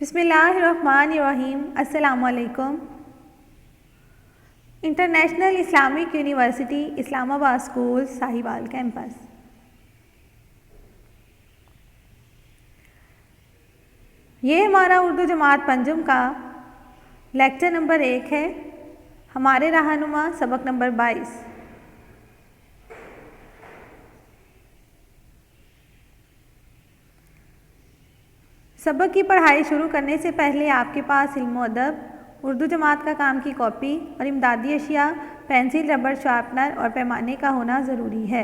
बिस्मिल्लाहिर्रहमानिर्रहीम। अस्सलामुअलैकुम। International Islamic university Islamabad school Sahiwal campus. ये हमारा उर्दू जमात पंजुम का लेक्चर नंबर 1 है। हमारे रहनुमा सबक नंबर 22। सबक की पढ़ाई शुरू करने से पहले आपके पास इल्म अदब, उर्दू जमात का काम की कॉपी और इमदादी अशिया, पेंसिल, रबड़, शार्पनर और पैमाने का होना ज़रूरी है।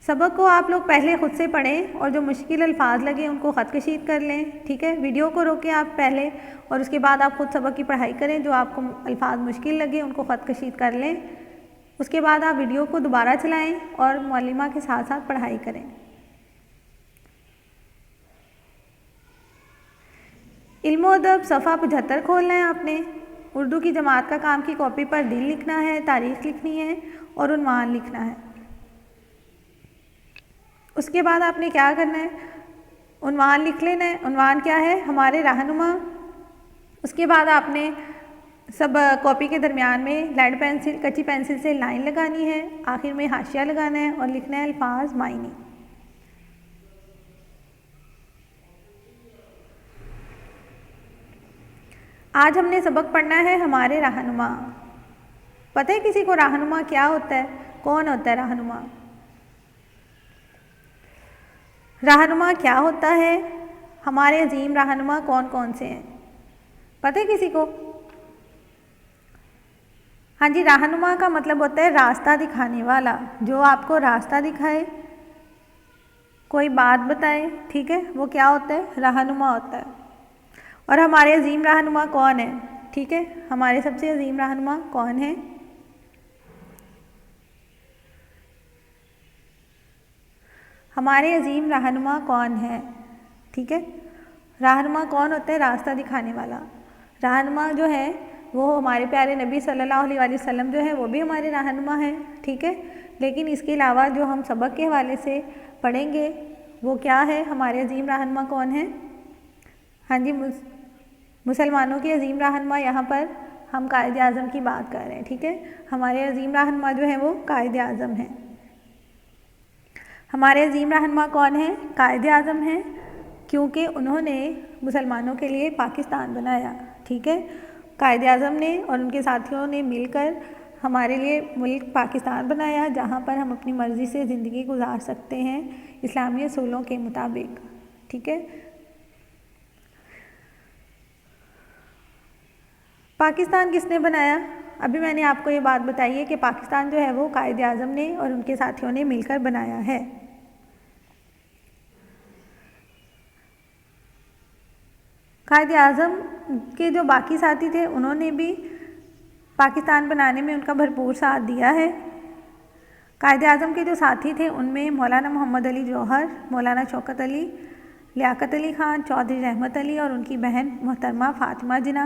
सबक को आप लोग पहले ख़ुद से पढ़ें और जो मुश्किल अल्फाज लगे उनको ख़त कशीद कर लें। ठीक है, वीडियो को रोकें आप पहले और उसके बाद आप ख़ुद सबक की पढ़ाई करें। जो आपको अल्फाज मुश्किल लगे उनको ख़त कशीद कर लें। उसके बाद आप वीडियो को दोबारा चलाएँ और मौलिमा के साथ साथ पढ़ाई करें। इल्म अदब सफ़ा 75 खोलना है आपने। उर्दू की जमात का काम की कॉपी पर दिन लिखना है, तारीख़ लिखनी है और उन्वान लिखना है। उसके बाद आपने क्या करना है, उन्वान लिख लेना है। उन्वान क्या है? हमारे रहनुमा। उसके बाद आपने सब कॉपी के दरमियान में लेड पेंसिल, कच्ची पेंसिल से लाइन लगानी है। आखिर में हाशिया लगाना है और लिखना है अल्फाज मायनी। आज हमने सबक पढ़ना है हमारे रहनुमा। पता है किसी को रहनुमा क्या होता है? कौन होता है रहनुमा? रहनुमा क्या होता है? हमारे अजीम रहनुमा कौन कौन से हैं? पता है किसी को? हाँ जी, रहनुमा का मतलब होता है रास्ता दिखाने वाला, जो आपको रास्ता दिखाए, कोई बात बताए। ठीक है, वो क्या होता है? रहनुमा होता है। और हमारे अजीम रहनुमा कौन है? ठीक है, हमारे सबसे अजीम रहनुमा कौन है? हमारे अजीम रहनुमा कौन है? ठीक है, रहनुमा कौन होता है? रास्ता दिखाने वाला। रहनुमा जो है वो हमारे प्यारे नबी सल्लल्लाहु अलैहि वसल्लम जो है वो भी हमारे रहनुमा हैं। ठीक है, लेकिन इसके अलावा जो हम सबक के हवाले से पढ़ेंगे वो क्या है? हमारे अजीम रहनुमा कौन है? हाँ जी, मुसलमानों के अजीम रहनुमा, यहाँ पर हम कायद आज़म की बात कर रहे हैं। ठीक है, हमारे अजीम रहनुमा जो है वो कायद आज़म हैं। हमारे अजीम रहनुमा कौन है? कायद आज़म हैं, क्योंकि उन्होंने मुसलमानों के लिए पाकिस्तान बनाया। ठीक है, कायद आज़म ने और उनके साथियों ने मिलकर हमारे लिए मुल्क पाकिस्तान बनाया, जहाँ पर हम अपनी मर्ज़ी से ज़िंदगी गुजार सकते हैं इस्लामी असूलों के मुताबिक। ठीक है, पाकिस्तान किसने बनाया? अभी मैंने आपको ये बात बताई है कि पाकिस्तान जो है वो कायद आज़म ने और उनके साथियों ने मिलकर बनाया है। कायद आज़म के जो बाकी साथी थे उन्होंने भी पाकिस्तान बनाने में उनका भरपूर साथ दिया है। कायद आज़म के जो साथी थे उनमें मौलाना मोहम्मद अली जौहर, मौलाना शौकत अली, लियाकत अली ख़ान, चौधरी रहमत अली और उनकी बहन मोहतरमा फ़ातिमा जिन्ना,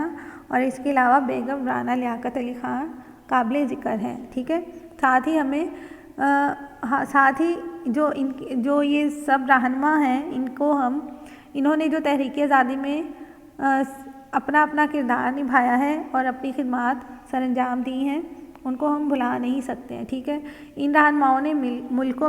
और इसके अलावा बेगम राना लियाकत अली ख़ान काबिल ज़िक्र हैं। ठीक है, साथ ही हमें साथ ही जो ये सब रहनुमा हैं इन्होंने जो तहरीक आज़ादी में अपना अपना किरदार निभाया है और अपनी खिदमात सरअंजाम दी हैं, उनको हम भुला नहीं सकते हैं। ठीक है, इन रहनुमाओं ने मुल्क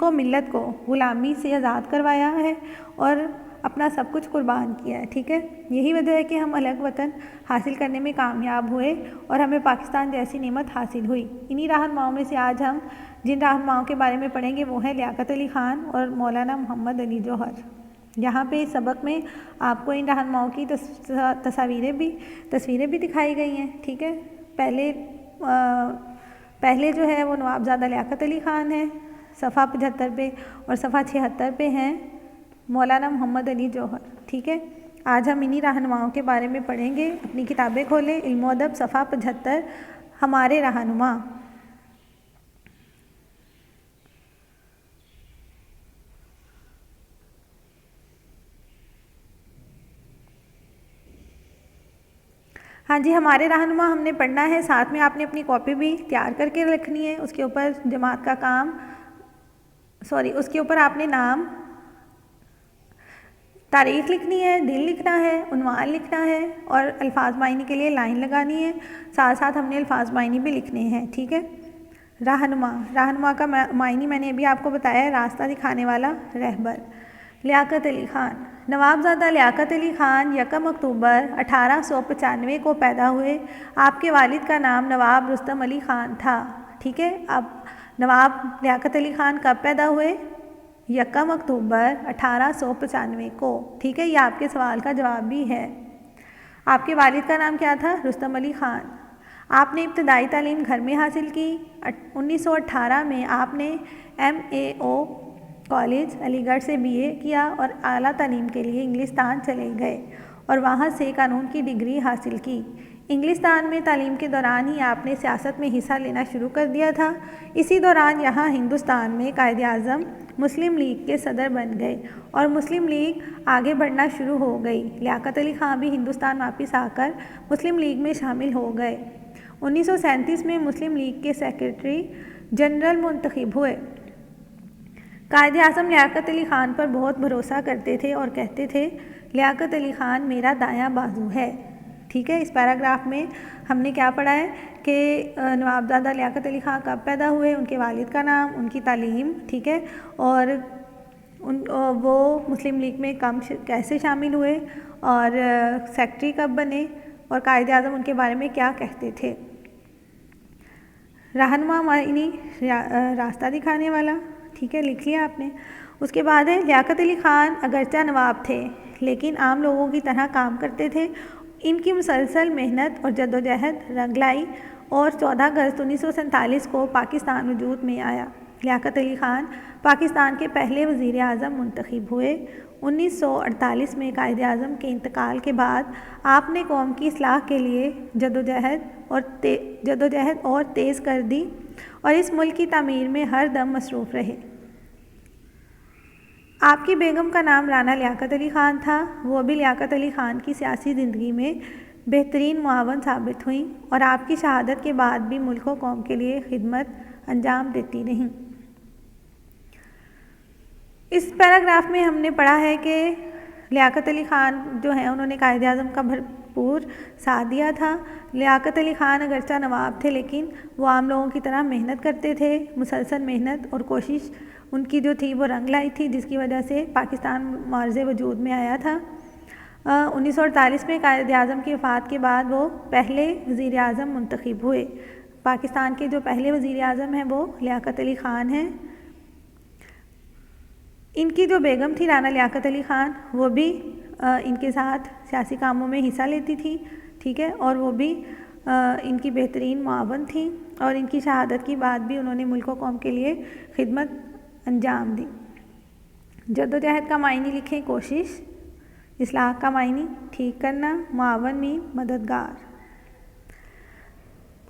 व मिल्लत को ग़ुलामी से आज़ाद करवाया है और अपना सब कुछ कुर्बान किया है। ठीक है, यही वजह है कि हम अलग वतन हासिल करने में कामयाब हुए और हमें पाकिस्तान जैसी नेमत हासिल हुई। इन्हीं रहनुमाओं में से आज हम जिन रहनुमाओं के बारे में पढ़ेंगे वो हैं लियाकत अली ख़ान और मौलाना मोहम्मद अली जौहर। यहाँ पे इस सबक में आपको इन रहनुमाओं की तस्वीरें भी दिखाई गई हैं। ठीक है, पहले जो है वो नवाबज़ादा लियाकत अली ख़ान है सफ़ा 75 पे, और सफ़ा 76 पे हैं मौलाना मोहम्मद अली जौहर। ठीक है, आज हम इन्हीं रहनुमाओं के बारे में पढ़ेंगे। अपनी किताबें खोलें, इल्म अदब सफ़ा 75, हमारे रहनुमा। हाँ जी, हमारे रहनुमा हमने पढ़ना है। साथ में आपने अपनी कॉपी भी तैयार करके रखनी है। उसके ऊपर जमात का काम, उसके ऊपर आपने नाम तारीख़ लिखनी है, दिन लिखना है, उन्वान लिखना है और अल्फाज मायनी के लिए लाइन लगानी है। साथ साथ हमने अल्फाज मायनी भी लिखने हैं, ठीक है। रहनुमा, रहनुमा का मायनी मैंने अभी आपको बताया है, रास्ता दिखाने वाला, रहबर। लियाकत अली ख़ान, नवाबज़ादा लियाकत अली ख़ान 1 अक्टूबर 1895 को पैदा हुए। आपके वालिद का नाम नवाब रुस्तम अली ख़ान था, ठीक है। अब नवाब लियाकत अली ख़ान कब पैदा हुए? 1 अक्टूबर 1895 को, ठीक है। ये आपके सवाल का जवाब भी है। आपके वालिद का नाम क्या था? रुस्तम अली ख़ान। आपने इब्तदाई तालीम घर में हासिल की। 1918 में आपने MAO कॉलेज अलीगढ़ से BA किया और आला तालीम के लिए इंग्लिस्तान चले गए और वहाँ से कानून की डिग्री हासिल की। इंग्लिस्तान में तालीम के दौरान ही आपने सियासत में हिस्सा लेना शुरू कर दिया था। इसी दौरान यहाँ हिंदुस्तान में कायद-ए-आज़म मुस्लिम लीग के सदर बन गए और मुस्लिम लीग आगे बढ़ना शुरू हो गई। लियाकत अली ख़ान भी हिंदुस्तान वापस आकर मुस्लिम लीग में शामिल हो गए। 1937 में मुस्लिम लीग के सेक्रेटरी जनरल मुंतखब हुए। कायद-ए-आज़म लियाकत अली ख़ान पर बहुत भरोसा करते थे और कहते थे, लियाकत अली ख़ान मेरा दायां बाजू है, ठीक है। इस पैराग्राफ में हमने क्या पढ़ा है कि नवाबज़ादा लियाकत अली ख़ान कब पैदा हुए, उनके वालिद का नाम, उनकी तालीम, ठीक है, और वो मुस्लिम लीग में कैसे शामिल हुए और सेक्रेटरी कब बने और कायद-ए-आज़म उनके बारे में क्या कहते थे। रहनुमा मायनी रास्ता दिखाने वाला, ठीक है, लिख लिया आपने। उसके बाद है लियाकत अली ख़ान अगरचा नवाब थे लेकिन आम लोगों की तरह काम करते थे। इनकी मुसलसल मेहनत और जद्दोजहद रंग लाई और 14 अगस्त 1947 को पाकिस्तान वजूद में आया। लियाकत अली ख़ान पाकिस्तान के पहले वज़ीर आज़म मुंतखब हुए। 1948 में कायद-ए-आज़म के इंतकाल के बाद आपने कौम की इस्लाह के लिए जद्दोजहद और तेज़ कर दी और इस मुल्क की तामीर में हर दम मसरूफ़ रहे। आपकी बेगम का नाम राना लियाकत अली ख़ान था। वो भी लियाकत अली ख़ान की सियासी ज़िंदगी में बेहतरीन मुआवन साबित हुई और आपकी शहादत के बाद भी मुल्क व कौम के लिए खिदमत अंजाम देती रहीं। इस पैराग्राफ में हमने पढ़ा है कि लियाकत अली ख़ान जो हैं उन्होंने कायद-ए-आज़म का भरपूर साथ दिया था। लियाकत अली ख़ान अगरचा नवाब थे लेकिन वो आम लोगों की तरह मेहनत करते थे। मुसलसल मेहनत और कोशिश उनकी जो थी वो रंग लाई थी, जिसकी वजह से पाकिस्तान मार्ज़े वजूद में आया था। 1948 में कायद-ए-आज़म की वफ़ात के बाद वो पहले वज़ीर आज़म मुंतखब हुए। पाकिस्तान के जो पहले वज़ीर आज़म हैं वो लियाकत अली ख़ान हैं। इनकी जो बेगम थी राना लियाकत अली ख़ान, वो भी इनके साथ सियासी कामों में हिस्सा लेती थी, ठीक है, और वो भी इनकी बेहतरीन मुआवन थी और इनकी शहादत के बाद भी उन्होंने मुल्क व कौम के लिए खिदमत अंजाम दी। जद्दोजहद का मायनी लिखें कोशिश, इस्लाह का मायनी ठीक करना, मुआवन में मददगार।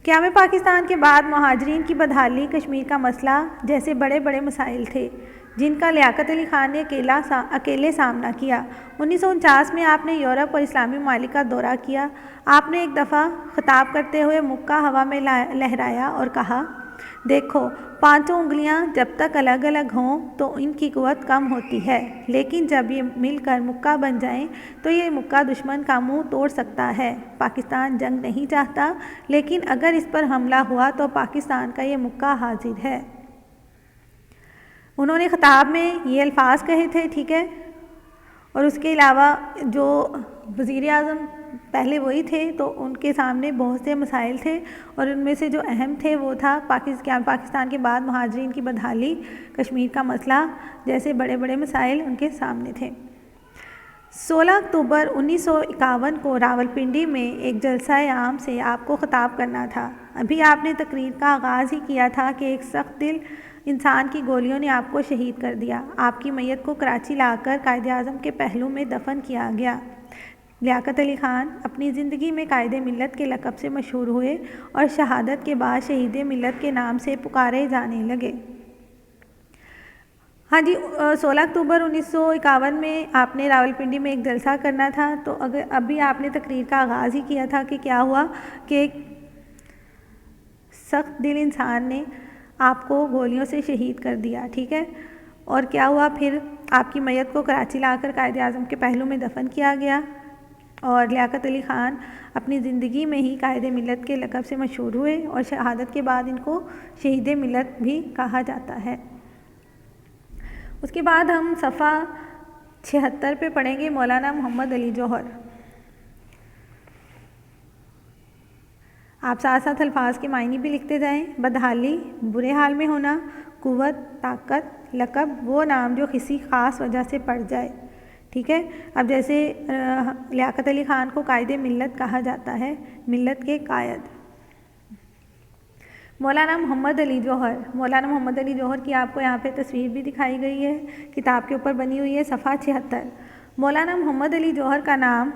क़याम पाकिस्तान के बाद महाजरीन की बदहाली, कश्मीर का मसला जैसे बड़े बड़े मसाइल थे जिनका लियाकत अली ख़ान ने अकेले सामना किया। 1949 में आपने यूरोप और इस्लामी ममालिक का दौरा किया। आपने एक दफ़ा ख़िताब करते हुए मुक्का हवा में लहराया और कहा, देखो, पांचों उंगलियां जब तक अलग अलग हों तो इनकी क़ुव्वत कम होती है, लेकिन जब ये मिलकर मुक्का बन जाएं तो ये मुक्का दुश्मन का मुंह तोड़ सकता है। पाकिस्तान जंग नहीं चाहता, लेकिन अगर इस पर हमला हुआ तो पाकिस्तान का ये मुक्का हाजिर है। उन्होंने ख़िताब में ये अल्फाज कहे थे, ठीक है, और उसके अलावा जो वज़ीर आज़म पहले वही थे तो उनके सामने बहुत से मसाइल थे और उनमें से जो अहम थे वो था पाकिस्तान के बाद महाजरीन की बदहाली, कश्मीर का मसला जैसे बड़े बड़े मसाइल उनके सामने थे। 16 अक्टूबर 1951 को रावलपिंडी में एक जलसा आम से आपको ख़िताब करना था। अभी आपने तकरीर का आगाज़ ही किया था कि एक सख्त दिल इंसान की गोलियों ने आपको शहीद कर दिया। आपकी मैयत को कराची लाकर कायद-ए-आज़म के पहलू में दफन किया गया। लियाकत अली ख़ान अपनी ज़िंदगी में कायदे मिल्लत के लक़ब से मशहूर हुए और शहादत के बाद शहीद मिल्लत के नाम से पुकारे जाने लगे। हाँ जी, 16 अक्टूबर 1951 में आपने रावलपिंडी में एक जलसा करना था, तो अगर अभी आपने तकरीर का आगाज़ ही किया था कि क्या हुआ कि एक सख्त दिल इंसान ने आपको गोलियों से शहीद कर दिया, ठीक है, और क्या हुआ फिर आपकी मैयत को कराची लाकर कायदे आज़म के पहलू में दफन किया गया और लियाकत अली ख़ान अपनी ज़िंदगी में ही कायदे मिलत के लक़ब से मशहूर हुए और शहादत के बाद इनको शहीद मिलत भी कहा जाता है। उसके बाद हम सफ़ा 76 पे पढ़ेंगे मौलाना मोहम्मद अली जौहर। आप साथ साथ अल्फाज के मायने भी लिखते जाएं। बदहाली, बुरे हाल में होना, कुव्वत, ताकत, लक़ब वो नाम जो किसी ख़ास वजह से पड़ जाए। ठीक है। अब जैसे लियाकत अली ख़ान को कायदे मिल्लत कहा जाता है, मिल्लत के कायद। मौलाना मोहम्मद अली जौहर, मौलाना मोहम्मद अली जौहर की आपको यहाँ पे तस्वीर भी दिखाई गई है, किताब के ऊपर बनी हुई है, सफ़ा 76। मौलाना मोहम्मद अली जौहर का नाम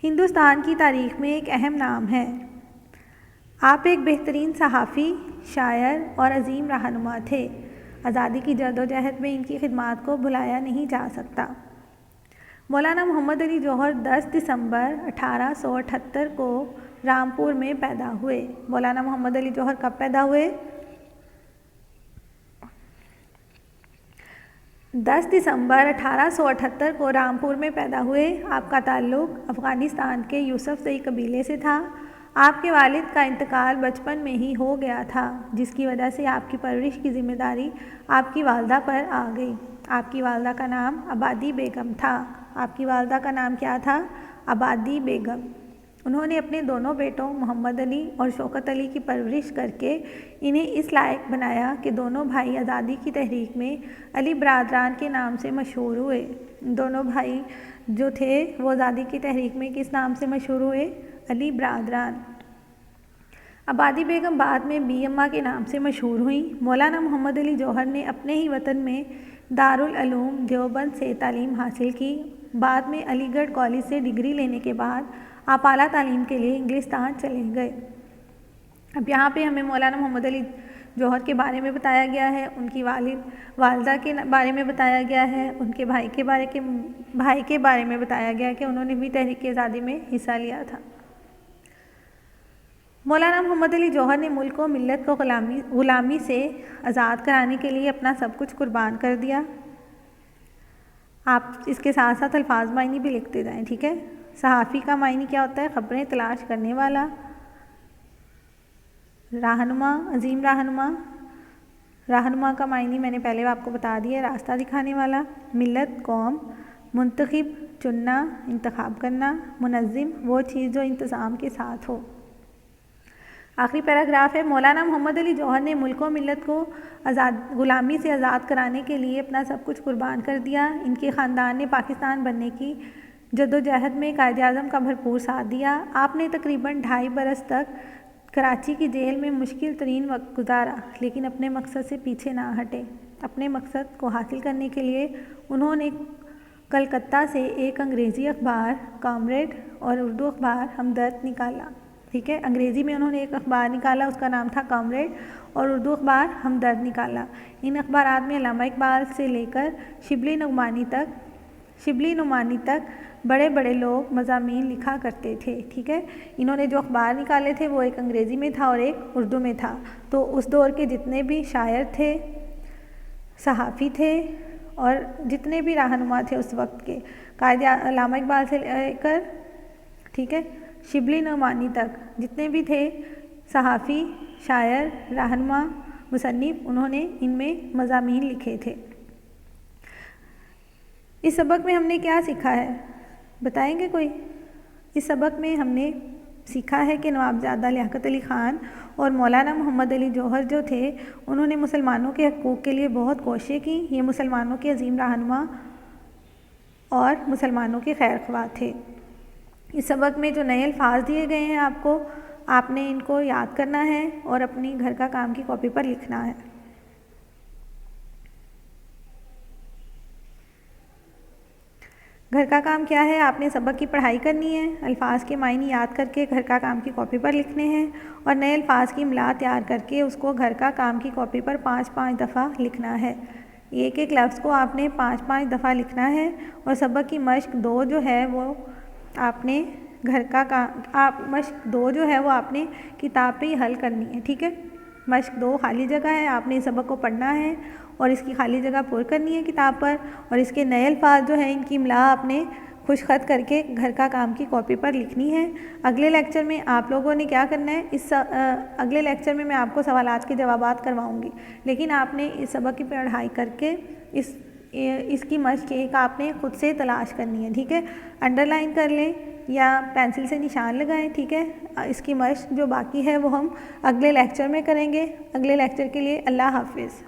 हिंदुस्तान की तारीख़ में एक अहम नाम है। आप एक बेहतरीन सहाफ़ी, शायर और अजीम रहनुमा थे। आज़ादी की जद्दोजहद में इनकी खिदमात को भुलाया नहीं जा सकता। मौलाना मोहम्मद अली जौहर 10 दिसंबर 1878 को रामपुर में पैदा हुए। मौलाना मोहम्मद अली जौहर कब पैदा हुए? 10 दिसंबर 1878 को रामपुर में पैदा हुए। आपका ताल्लुक़ अफ़गानिस्तान के यूसुफ़ज़ई कबीले से था। आपके वालिद का इंतकाल बचपन में ही हो गया था, जिसकी वजह से आपकी परवरिश की ज़िम्मेदारी आपकी वालदा पर आ गई। आपकी वालदा का नाम आबादी बेगम था। आपकी वालदा का नाम क्या था? आबादी बेगम। उन्होंने अपने दोनों बेटों मोहम्मद अली और शौकत अली की परवरिश करके इन्हें इस लायक बनाया कि दोनों भाई आज़ादी की तहरीक में अली बरादरान के नाम से मशहूर हुए। दोनों भाई जो थे वो आज़ादी की तहरीक में किस नाम से मशहूर हुए? अली बरादरान। आबादी बेगम बाद में बी अम्मा के नाम से मशहूर हुई। मौलाना मोहम्मद अली जौहर ने अपने ही वतन में दारुल उलूम देवबंद से तालीम हासिल की। बाद में अलीगढ़ कॉलेज से डिग्री लेने के बाद आप आला तालीम के लिए इंग्लिस्तान चले गए। अब यहाँ पे हमें मौलाना मोहम्मद अली जौहर के बारे में बताया गया है, उनकी वालदा के बारे में बताया गया है, उनके भाई के बारे में बताया गया है कि उन्होंने भी तहरीक आज़ादी में हिस्सा लिया था। मौलाना मोहम्मद अली जौहर ने मुल्क और मिल्लत को ग़ुलामी से आज़ाद कराने के लिए अपना सब कुछ कुर्बान कर दिया। आप इसके साथ साथ अल्फाज मायने भी लिखते जाएं। ठीक है। सहाफ़ी का मायने क्या होता है? ख़बरें तलाश करने वाला। रहनुमा, अजीम रहनुमा। रहनुमा का मायने मैंने पहले आपको बता दिया, रास्ता दिखाने वाला। मिल्लत, कौम। मुंतखिब, चुनना, इंतखाब करना। मुनज़्ज़िम, वो चीज़ जो इंतज़ाम के साथ हो। आखिरी पैराग्राफ है। मौलाना मोहम्मद अली जौहर ने मुल्क और मिल्लत को ग़ुलामी से आज़ाद कराने के लिए अपना सब कुछ कुर्बान कर दिया। इनके ख़ानदान ने पाकिस्तान बनने की जद्दोजहद में कायदे आज़म का भरपूर साथ दिया। आपने तकरीबन 2.5 बरस तक कराची की जेल में मुश्किल तरीन वक्त गुजारा, लेकिन अपने मकसद से पीछे ना हटे। अपने मकसद को हासिल करने के लिए उन्होंने कलकत्ता से एक अंग्रेज़ी अखबार कॉमरेड और उर्दू अखबार हमदर्द निकाला। ठीक है। अंग्रेज़ी में उन्होंने एक अखबार निकाला, उसका नाम था कॉमरेड, और उर्दू अखबार हमदर्द निकाला। इन अखबारात में अल्लामा इकबाल से लेकर शिबली नुमानी तक बड़े बड़े लोग मज़ामीन लिखा करते थे। ठीक है। इन्होंने जो अखबार निकाले थे वो एक अंग्रेज़ी में था और एक उर्दू में था। तो उस दौर के जितने भी शायर थे, सहाफ़ी थे और जितने भी रहनुमा थे उस वक्त के, कायदे अल्लामा इकबाल से लेकर, ठीक है, शिबली नुमानी तक जितने भी थे सहाफ़ी, शायर, रहनुमा, मुसन्निफ़, उन्होंने इनमें मज़ामीन लिखे थे। इस सबक में हमने क्या सीखा है, बताएंगे कोई? इस सबक में हमने सीखा है कि नवाबज़ादा लियाकत अली ख़ान और मौलाना मोहम्मद अली जौहर जो थे, उन्होंने मुसलमानों के हकूक़ के लिए बहुत कोशिशें की। ये मुसलमानों के अजीम रहनुमा और मुसलमानों के खैर ख्वाह थे। इस सबक में जो नए अल्फाज दिए गए हैं आपको, आपने इनको याद करना है और अपनी घर का काम की कॉपी पर लिखना है। घर का काम क्या है? आपने सबक की पढ़ाई करनी है, अल्फाज के मायने याद करके घर का काम की कॉपी पर लिखने हैं और नए अल्फाज की इमला तैयार करके उसको घर का काम की कॉपी पर 5-5 दफ़ा लिखना है। एक एक लफ्ज़ को आपने 5-5 दफ़ा लिखना है और सबक की मश्क 2 जो है वो आपने मश्क 2 जो है वो आपने किताब पे ही हल करनी है। ठीक है। मश्क 2 खाली जगह है, आपने इस सबक को पढ़ना है और इसकी खाली जगह पुर करनी है किताब पर, और इसके नए अल्फाज जो हैं इनकी इमला आपने खुश खत करके घर का काम की कॉपी पर लिखनी है। अगले लेक्चर में आप लोगों ने क्या करना है, अगले लेक्चर में मैं आपको सवालात के जवाबात करवाऊंगी, लेकिन आपने इस सबक की पढ़ाई करके इसकी मश्क एक आपने खुद से तलाश करनी है, ठीक है। अंडरलाइन कर लें या पेंसिल से निशान लगाएं, ठीक है। इसकी मश्क जो बाकी है वो हम अगले लेक्चर में करेंगे। अगले लेक्चर के लिए अल्लाह हाफिज़।